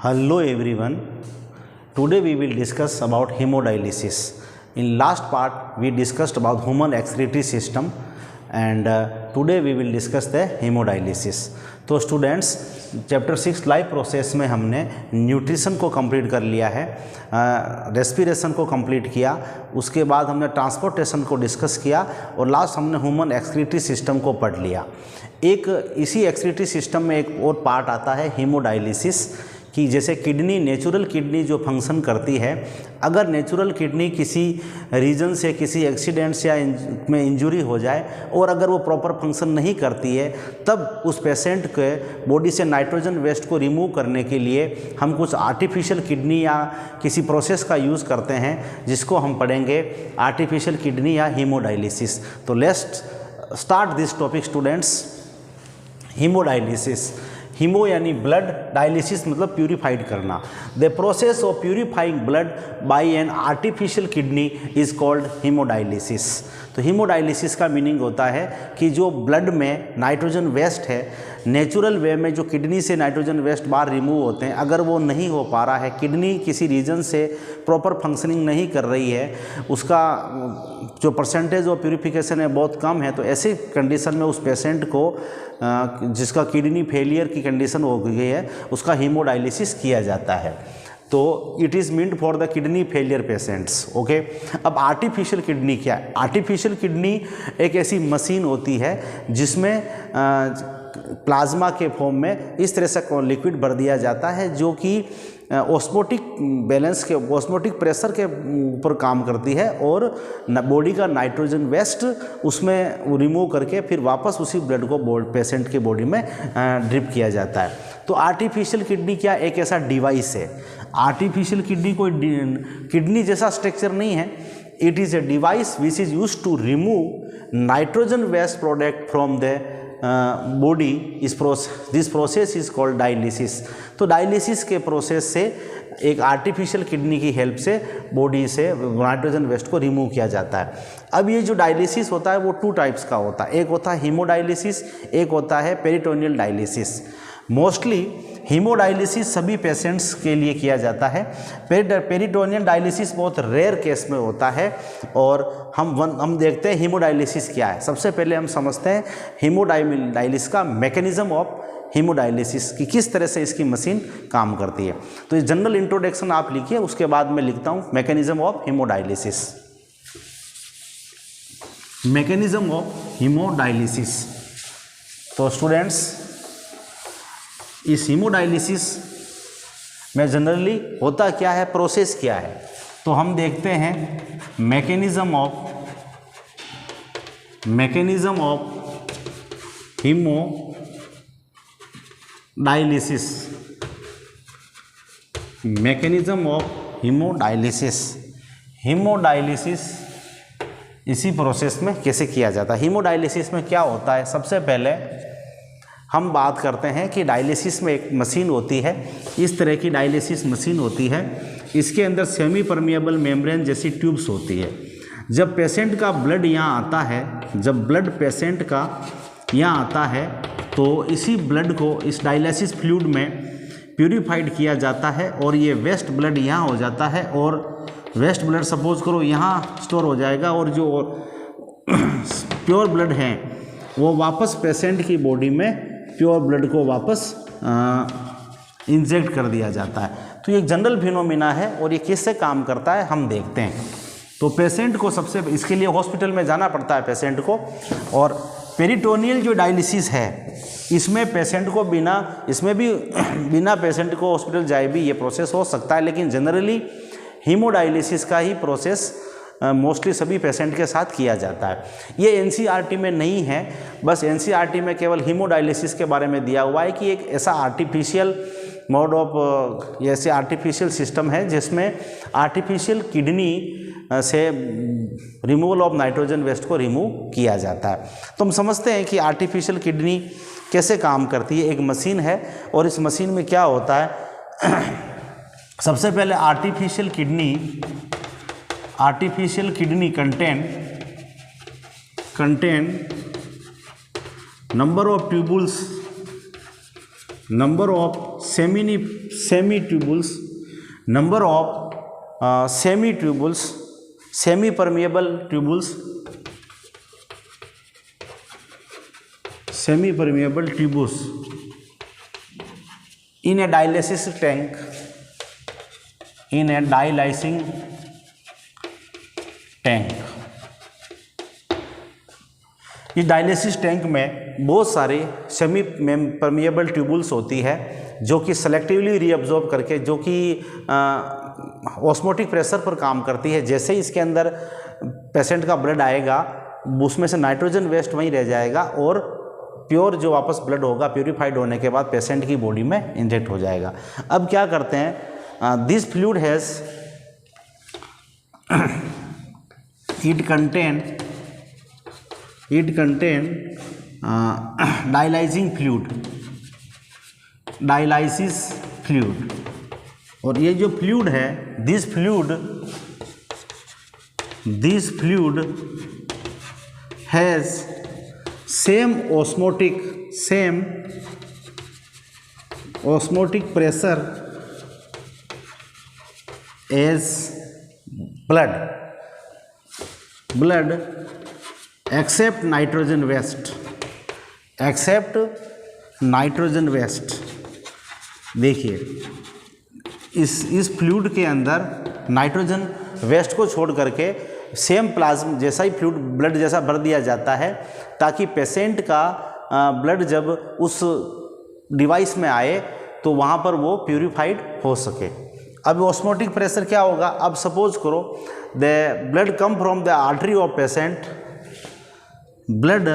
Hello everyone. Today we will discuss about hemodialysis. In last part we discussed about human excretory system and today we will discuss the hemodialysis. तो students chapter 6 life process में हमने nutrition को complete कर लिया है, respiration को complete किया, उसके बाद हमने ट्रांसपोर्टेशन को डिस्कस किया और लास्ट हमने ह्यूमन एक्सक्रीटरी सिस्टम को पढ़ लिया। एक इसी एक्सक्रीटरी सिस्टम में एक और पार्ट आता है हीमोडायलिसिस कि जैसे किडनी, नेचुरल किडनी जो फंक्शन करती है, अगर नेचुरल किडनी किसी रीजन से, किसी एक्सीडेंट से या में इंजरी हो जाए और अगर वो प्रॉपर फंक्शन नहीं करती है, तब उस पेशेंट के बॉडी से नाइट्रोजन वेस्ट को रिमूव करने के लिए हम कुछ आर्टिफिशियल किडनी या किसी प्रोसेस का यूज़ करते हैं, जिसको हम पढ़ेंगे आर्टिफिशियल किडनी या हीमोडायलिसिस। तो let's start this topic students. Haemodialysis, haemo यानी ब्लड, डायलिसिस मतलब प्यूरिफाइड करना। The process of purifying blood by an artificial kidney is called haemodialysis. तो हीमोडायलिसिस का मीनिंग होता है कि जो ब्लड में नाइट्रोजन वेस्ट है, नेचुरल वे में जो किडनी से नाइट्रोजन वेस्ट बाहर रिमूव होते हैं, अगर वो नहीं हो पा रहा है, किडनी किसी रीजन से प्रॉपर फंक्शनिंग नहीं कर रही है, उसका जो परसेंटेज ऑफ प्यूरिफिकेशन है बहुत कम है, तो ऐसी कंडीशन में उस पेशेंट को जिसका किडनी फेलियर की कंडीशन हो गई है, उसका हीमोडायलिसिस किया जाता है। तो it is meant for the kidney failure patients. Okay, अब आर्टिफिशियल किडनी क्या है? आर्टिफिशियल किडनी एक ऐसी मशीन होती है जिसमें प्लाज्मा के फॉर्म में इस तरह से लिक्विड भर दिया जाता है जो कि ऑस्मोटिक बैलेंस के, ऑस्मोटिक प्रेशर के ऊपर काम करती है और बॉडी का नाइट्रोजन वेस्ट उसमें रिमूव करके फिर वापस उसी ब्लड को पेशेंट के बॉडी में ड्रिप किया जाता है। तो आर्टिफिशियल किडनी क्या एक ऐसा डिवाइस है? आर्टिफिशियल किडनी कोई किडनी जैसा स्ट्रक्चर नहीं है। It is a device which is used to remove nitrogen waste product from the body. This process is called dialysis. तो डायलिसिस के प्रोसेस से एक आर्टिफिशियल किडनी की हेल्प से बॉडी से नाइट्रोजन वेस्ट को रिमूव किया जाता है। अब ये जो डायलिसिस होता है वो 2 टाइप्स का होता है। एक होता है हीमोडायलिसिस, एक होता है पेरिटोनियल डायलिसिस। मोस्टली हीमोडायलिसिस सभी पेशेंट्स के लिए किया जाता है। पेरिटोनियल डायलिसिस बहुत रेयर केस में होता है। और हम देखते हैं हीमोडायलिसिस क्या है। सबसे पहले हम समझते हैं हीमोडायलिसिस का मैकेनिज्म ऑफ हीमोडायलिसिस की किस तरह से इसकी मशीन काम करती है। तो ये जनरल इंट्रोडक्शन आप लिखिए, उसके बाद मैं लिखता हूँ mechanism of haemodialysis. Mechanism of haemodialysis. तो स्टूडेंट्स, इस हीमोडायलिसिस में जनरली होता क्या है, प्रोसेस क्या है, तो हम देखते हैं mechanism of haemodialysis. Mechanism of haemodialysis इसी प्रोसेस में कैसे किया जाता है। हीमोडायलिसिस में क्या होता है, सबसे पहले हम बात करते हैं कि डायलिसिस में एक मशीन होती है, इस तरह की डायलिसिस मशीन होती है। इसके अंदर सेमी परमिएबल मेम्ब्रेन जैसी ट्यूब्स होती है। जब पेशेंट का ब्लड यहाँ आता है, जब ब्लड पेशेंट का यहाँ आता है, तो इसी ब्लड को इस डायलिसिस फ्लूइड में प्यूरिफाइड किया जाता है और ये वेस्ट ब्लड यहाँ हो जाता है। और वेस्ट ब्लड सपोज करो यहाँ स्टोर हो जाएगा और जो प्योर ब्लड है वो वापस पेशेंट की बॉडी में प्योर ब्लड को वापस इंजेक्ट कर दिया जाता है। तो ये एक जनरल फिनोमिना है और ये किससे काम करता है हम देखते हैं। तो पेशेंट को सबसे इसके लिए हॉस्पिटल में जाना पड़ता है पेशेंट को। और पेरिटोनियल जो डायलिसिस है, इसमें पेशेंट को बिना पेशेंट को हॉस्पिटल जाए भी ये प्रोसेस हो सकता है, लेकिन जनरली हीमोडायलिसिस का ही प्रोसेस मोस्टली सभी पेशेंट के साथ किया जाता है। ये एनसीईआरटी में नहीं है, बस एनसीईआरटी में केवल हीमोडायलिसिस के बारे में दिया हुआ है कि एक ऐसा आर्टिफिशियल मोड ऑफ, ऐसे आर्टिफिशियल सिस्टम है जिसमें आर्टिफिशियल किडनी से रिमूवल ऑफ नाइट्रोजन वेस्ट को रिमूव किया जाता है। तो हम समझते हैं कि आर्टिफिशियल किडनी कैसे काम करती है। एक मशीन है और इस मशीन में क्या होता है, सबसे पहले artificial kidney contain number of semi-tubules, number of semi-tubules, semi-permeable tubules, semi-permeable tubes in a dialysis tank, in a dialysing tank. इस डायलिसिस टैंक में बहुत सारे सेमी परमिएबल ट्यूबुल्स होती है जो कि सेलेक्टिवली रीअब्जॉर्ब करके, जो कि ऑस्मोटिक प्रेशर पर काम करती है। जैसे ही इसके अंदर पेशेंट का ब्लड आएगा, उसमें से नाइट्रोजन वेस्ट वहीं रह जाएगा और प्योर जो वापस ब्लड होगा प्यूरिफाइड होने के बाद पेशेंट की बॉडी में इंजेक्ट हो जाएगा। अब क्या करते हैं, this fluid has it contain dialyzing fluid, dialysis fluid, और ये जो फ्लूइड है, this fluid has same osmotic pressure as blood except nitrogen waste। देखिए इस फ्लूइड के अंदर नाइट्रोजन वेस्ट को छोड़ करके सेम प्लाज्मा जैसा ही फ्लूइड ब्लड जैसा भर दिया जाता है, ताकि पेशेंट का ब्लड जब उस डिवाइस में आए तो वहाँ पर वो प्यूरिफाइड हो सके। अब ऑस्मोटिक प्रेशर क्या होगा, अब सपोज करो the blood come from the artery of patient, blood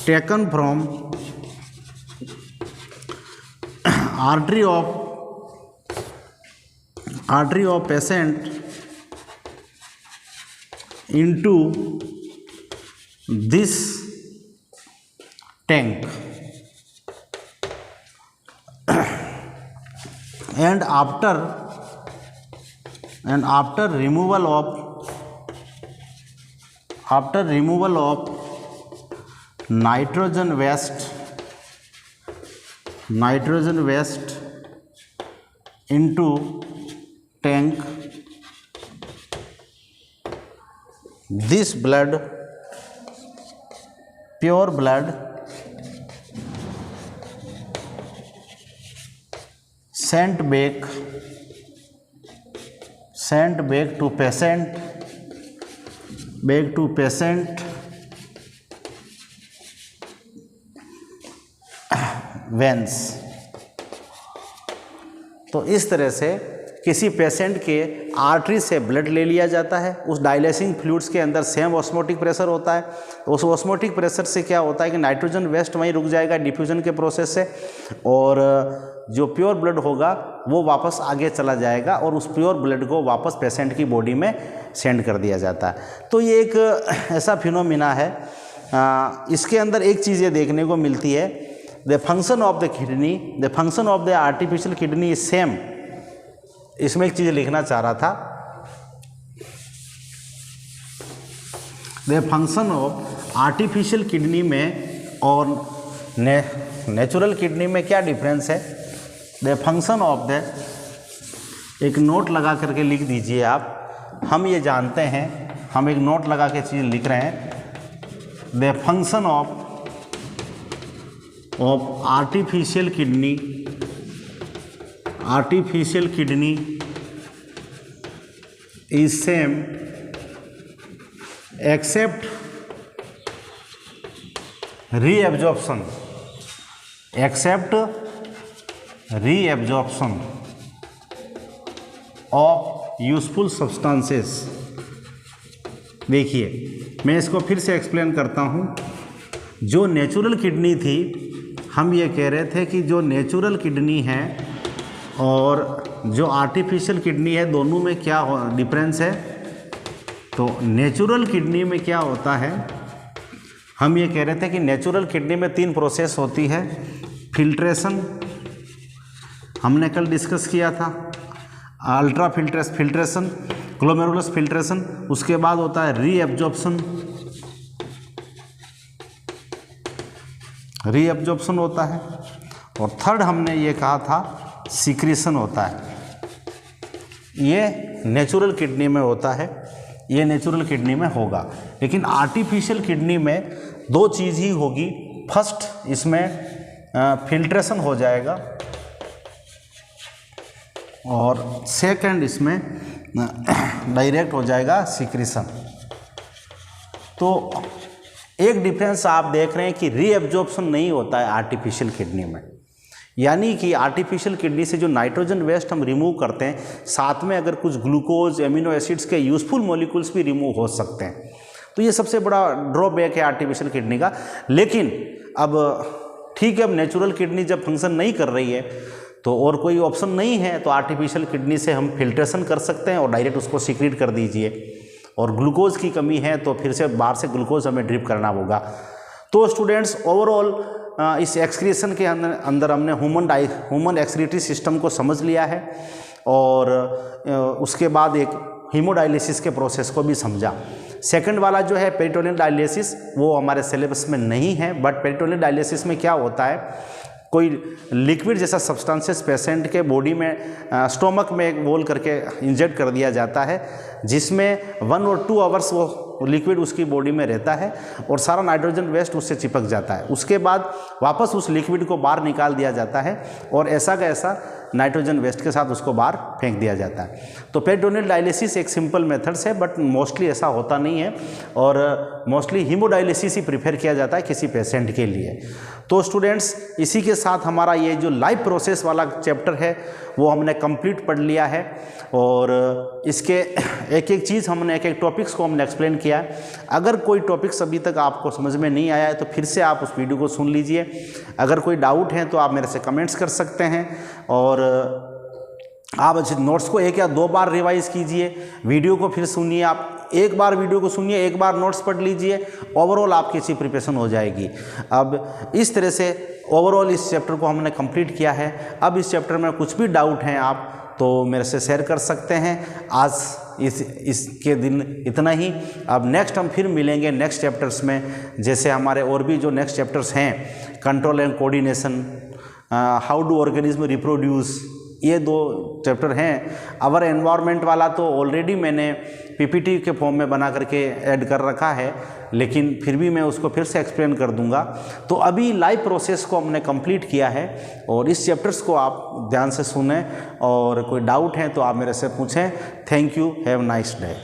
taken from artery of patient into this tank, and after removal of nitrogen waste into tank, this blood, pure blood, sent back to patient veins। तो इस तरह से किसी patient के artery से blood ले लिया जाता है। उस डायलिसिंग फ्लूइड्स के अंदर सेम ऑस्मोटिक प्रेशर होता है, तो उस ऑस्मोटिक प्रेशर से क्या होता है कि नाइट्रोजन वेस्ट वहीं रुक जाएगा डिफ्यूजन के प्रोसेस से, और जो प्योर ब्लड होगा वो वापस आगे चला जाएगा और उस प्योर ब्लड को वापस पेशेंट की बॉडी में सेंड कर दिया जाता है। तो ये एक ऐसा फिनोमिना है। इसके अंदर एक चीज़ ये देखने को मिलती है, the function of the artificial kidney is same. इसमें एक चीज़ लिखना चाह रहा था, the function of artificial kidney में और नेचुरल किडनी में क्या डिफरेंस है। द फंक्शन ऑफ द, एक नोट लगा करके लिख दीजिए आप, हम ये जानते हैं, हम एक नोट लगा के चीज़ लिख रहे हैं। The function of artificial kidney is same except reabsorption of useful substances। देखिए मैं इसको फिर से एक्सप्लेन करता हूँ। जो नेचुरल किडनी थी, हम ये कह रहे थे कि जो नेचुरल किडनी है और जो आर्टिफिशियल किडनी है, दोनों में क्या डिफरेंस है। तो नेचुरल किडनी में क्या होता है, हम ये कह रहे थे कि नेचुरल किडनी में 3 प्रोसेस होती है। फिल्ट्रेशन हमने कल डिस्कस किया था, अल्ट्रा फिल्ट्रेशन, ग्लोमेरुलस फिल्ट्रेशन, उसके बाद होता है रीएब्जॉर्प्शन, रीअब्जॉर्प्शन होता है, और थर्ड हमने ये कहा था सीक्रेशन होता है। ये नेचुरल किडनी में होता है, ये नेचुरल किडनी में होगा, लेकिन आर्टिफिशियल किडनी में दो चीज़ ही होगी। फर्स्ट इसमें फिल्ट्रेशन हो जाएगा, और सेकंड इसमें डायरेक्ट हो जाएगा सीक्रेशन। तो एक डिफरेंस आप देख रहे हैं कि रीअब्जॉर्प्शन नहीं होता है आर्टिफिशियल किडनी में, यानी कि आर्टिफिशियल किडनी से जो नाइट्रोजन वेस्ट हम रिमूव करते हैं, साथ में अगर कुछ ग्लूकोज, एमिनो एसिड्स के यूजफुल मॉलिक्यूल्स भी रिमूव हो सकते हैं। तो ये सबसे बड़ा ड्रॉबैक है आर्टिफिशियल किडनी का। लेकिन अब ठीक है, अब नेचुरल किडनी जब फंक्शन नहीं कर रही है तो और कोई ऑप्शन नहीं है, तो आर्टिफिशियल किडनी से हम फिल्ट्रेशन कर सकते हैं और डायरेक्ट उसको सीक्रेट कर दीजिए। और ग्लूकोज की कमी है तो फिर से बाहर से ग्लूकोज हमें ड्रिप करना होगा। तो स्टूडेंट्स, ओवरऑल इस एक्सक्रीशन के अंदर हमने ह्यूमन एक्सक्रीटरी सिस्टम को समझ लिया है, और उसके बाद एक हीमोडायलिसिस के प्रोसेस को भी समझा। सेकंड वाला जो है पेरिटोनियल डायलिसिस, वो हमारे सिलेबस में नहीं है, बट पेरिटोनियल डायलिसिस में क्या होता है, कोई लिक्विड जैसा सब्सटेंसेस पेशेंट के बॉडी में स्टोमक में एक बोल करके इंजेक्ट कर दिया जाता है, जिसमें 1 और 2 आवर्स वो लिक्विड उसकी बॉडी में रहता है और सारा नाइट्रोजन वेस्ट उससे चिपक जाता है। उसके बाद वापस उस लिक्विड को बाहर निकाल दिया जाता है और ऐसा का ऐसा नाइट्रोजन वेस्ट के साथ उसको बाहर फेंक दिया जाता है। तो पेरिटोनियल डायलिसिस एक सिंपल मेथड्स है, बट मोस्टली ऐसा होता नहीं है, और मोस्टली हीमोडायलिसिस ही प्रीफर किया जाता है किसी पेशेंट के लिए। तो स्टूडेंट्स, इसी के साथ हमारा ये जो लाइफ प्रोसेस वाला चैप्टर है वो हमने कंप्लीट पढ़ लिया है, और इसके एक एक चीज़ हमने, एक एक टॉपिक्स को हमने एक्सप्लेन किया है। अगर कोई टॉपिक्स अभी तक आपको समझ में नहीं आया है तो फिर से आप उस वीडियो को सुन लीजिए। अगर कोई डाउट है तो आप मेरे से कमेंट्स कर सकते हैं, और आप नोट्स को 1 या 2 बार रिवाइज कीजिए, वीडियो को फिर सुनिए। आप एक बार वीडियो को सुनिए, एक बार नोट्स पढ़ लीजिए, ओवरऑल आपकी अच्छी प्रिपरेशन हो जाएगी। अब इस तरह से ओवरऑल इस चैप्टर को हमने कंप्लीट किया है। अब इस चैप्टर में कुछ भी डाउट हैं आप तो मेरे से शेयर कर सकते हैं। आज इसके दिन इतना ही। अब नेक्स्ट हम फिर मिलेंगे नेक्स्ट चैप्टर्स में, जैसे हमारे और भी जो नेक्स्ट चैप्टर्स हैं, control and coordination, how do organism reproduce, ये 2 चैप्टर हैं। अवर एनवायरनमेंट वाला तो ऑलरेडी मैंने पीपीटी के फॉर्म में बना करके ऐड कर रखा है, लेकिन फिर भी मैं उसको फिर से एक्सप्लेन कर दूंगा। तो अभी लाइफ प्रोसेस को हमने कंप्लीट किया है, और इस चैप्टर्स को आप ध्यान से सुनें, और कोई डाउट है तो आप मेरे से पूछें। Thank you, have nice day.